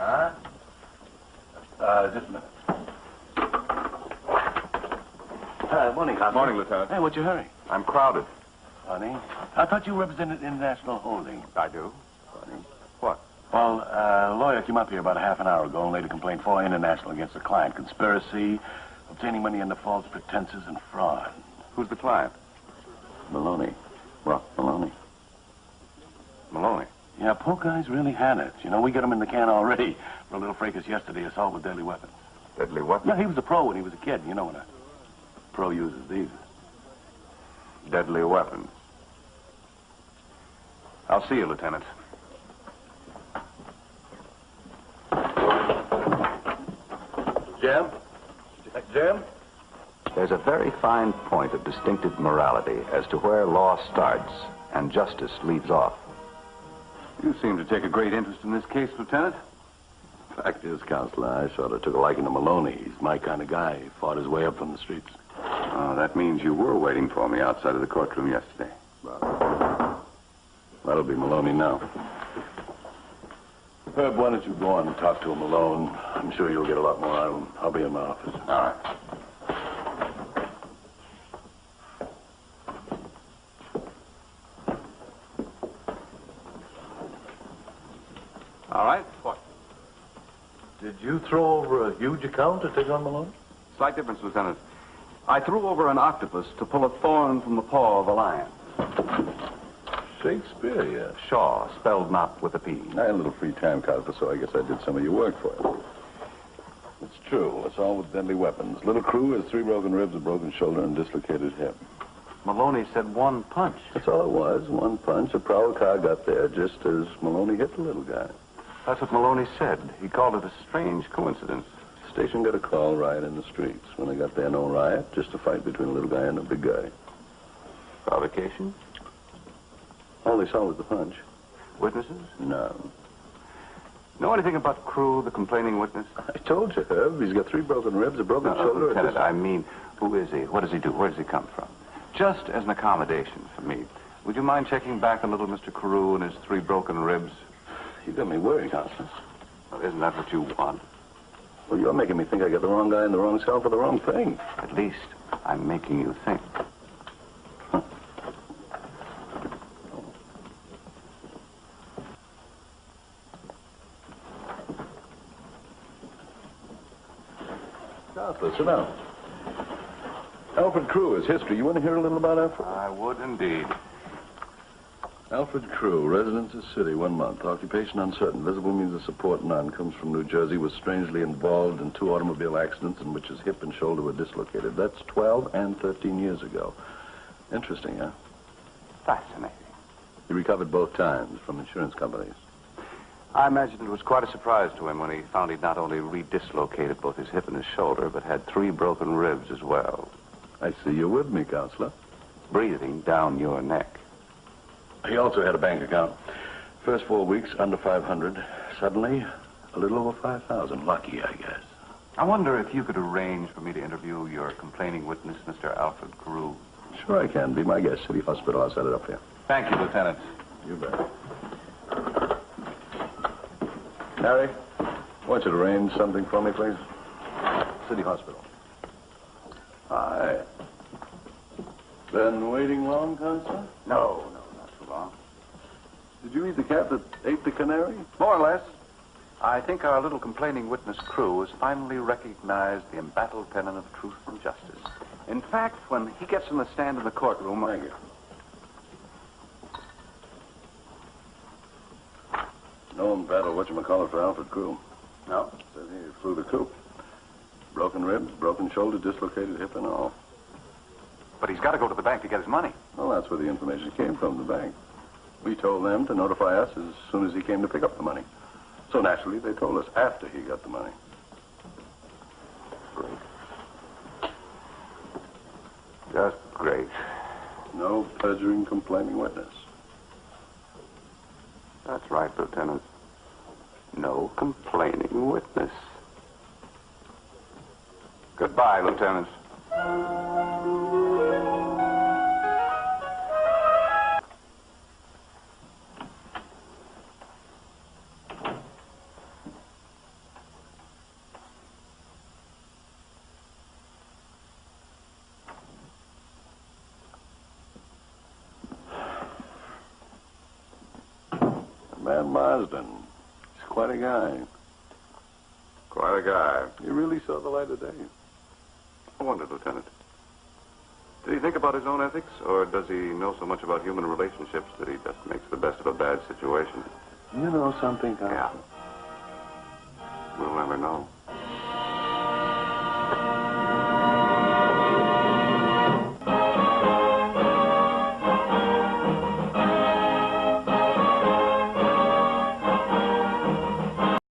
Huh? Just a minute. Morning, Constable. Morning, Lieutenant. Hey, what's your hurry? I'm crowded. Funny. I thought you represented International Holding. I do. Funny. What? Well, a lawyer came up here about a half an hour ago and laid a complaint for International against a client. Conspiracy, obtaining money under false pretenses, and fraud. Who's the client? Maloney. Well, Maloney. Maloney. Yeah, poor guy's really had it. You know, we got him in the can already for a little fracas yesterday, assault with deadly weapons. Deadly weapon? Yeah, he was a pro when he was a kid. You know what a pro uses these. Deadly weapons. I'll see you, Lieutenant. Jim? Jim? There's a very fine point of distinctive morality as to where law starts and justice leaves off. You seem to take a great interest in this case, Lieutenant. Fact is, Counselor, I sort of took a liking to Maloney. He's my kind of guy. He fought his way up from the streets. Oh, that means you were waiting for me outside of the courtroom yesterday. Well, that'll be Maloney now. Herb, why don't you go on and talk to him alone? I'm sure you'll get a lot more out of him. I'll be in my office. All right. All right. What? Did you throw over a huge account to take on Maloney? Slight difference, Lieutenant. I threw over an octopus to pull a thorn from the paw of a lion. Shakespeare, yeah. Shaw, spelled not with a P. I had a little free time, Counselor, so I guess I did some of your work for you. It's true. It's all with deadly weapons. Little Crew has 3 broken ribs, a broken shoulder, and dislocated hip. Maloney said one punch. That's all it was. One punch. A prowl car got there just as Maloney hit the little guy. That's what Maloney said. He called it a strange coincidence. Station got a call, riot in the streets. When they got there, no riot, just a fight between a little guy and a big guy. Provocation? All they saw was the punch. Witnesses? No. Know anything about Crew, the complaining witness? I told you, Herb. He's got 3 broken ribs, a broken shoulder. Lieutenant, I mean, who is he? What does he do? Where does he come from? Just as an accommodation for me, would you mind checking back a little Mr. Carew and his 3 broken ribs? You got me worried, Constance. Well, isn't that what you want? Well, you're making me think I got the wrong guy in the wrong cell for the wrong thing. At least I'm making you think. Counselor, sit down. Alfred Crew, his history. You want to hear a little about Alfred? I would indeed. Alfred Crew, residence of city, 1 month. Occupation uncertain. Visible means of support none. Comes from New Jersey. Was strangely involved in 2 automobile accidents in which his hip and shoulder were dislocated. That's 12 and 13 years ago. Interesting, huh? Fascinating. He recovered both times from insurance companies. I imagine it was quite a surprise to him when he found he'd not only redislocated both his hip and his shoulder, but had 3 broken ribs as well. I see you're with me, Counselor. Breathing down your neck. He also had a bank account. First 4 weeks, under 500. Suddenly, a little over 5,000. Lucky, I guess. I wonder if you could arrange for me to interview your complaining witness, Mr. Alfred Carew. Sure I can. Be my guest. City Hospital. I'll set it up here. Thank you, Lieutenant. You bet. Harry, I want you to arrange something for me, please. City Hospital. Aye. Been waiting long, Constance? No, not too long. Did you eat the cat that ate the canary? More or less. I think our little complaining witness Crew has finally recognized the embattled pennon of truth and justice. In fact, when he gets on the stand in the courtroom... Thank you. No embattled whatchamacallit for Alfred Crew. No? Says he flew the coop. Broken ribs, broken shoulder, dislocated hip and all. But he's got to go to the bank to get his money. Well, that's where the information came from, the bank. We told them to notify us as soon as he came to pick up the money. So naturally, they told us after he got the money. Great. Just great. No perjuring complaining witness. That's right, Lieutenant. No complaining witness. Goodbye, Lieutenant. Man Marsden. He's quite a guy. Quite a guy. He really saw the light of day. I wonder, Lieutenant. Did he think about his own ethics, or does he know so much about human relationships that he just makes the best of a bad situation? You know something, Constable? Yeah. We'll never know.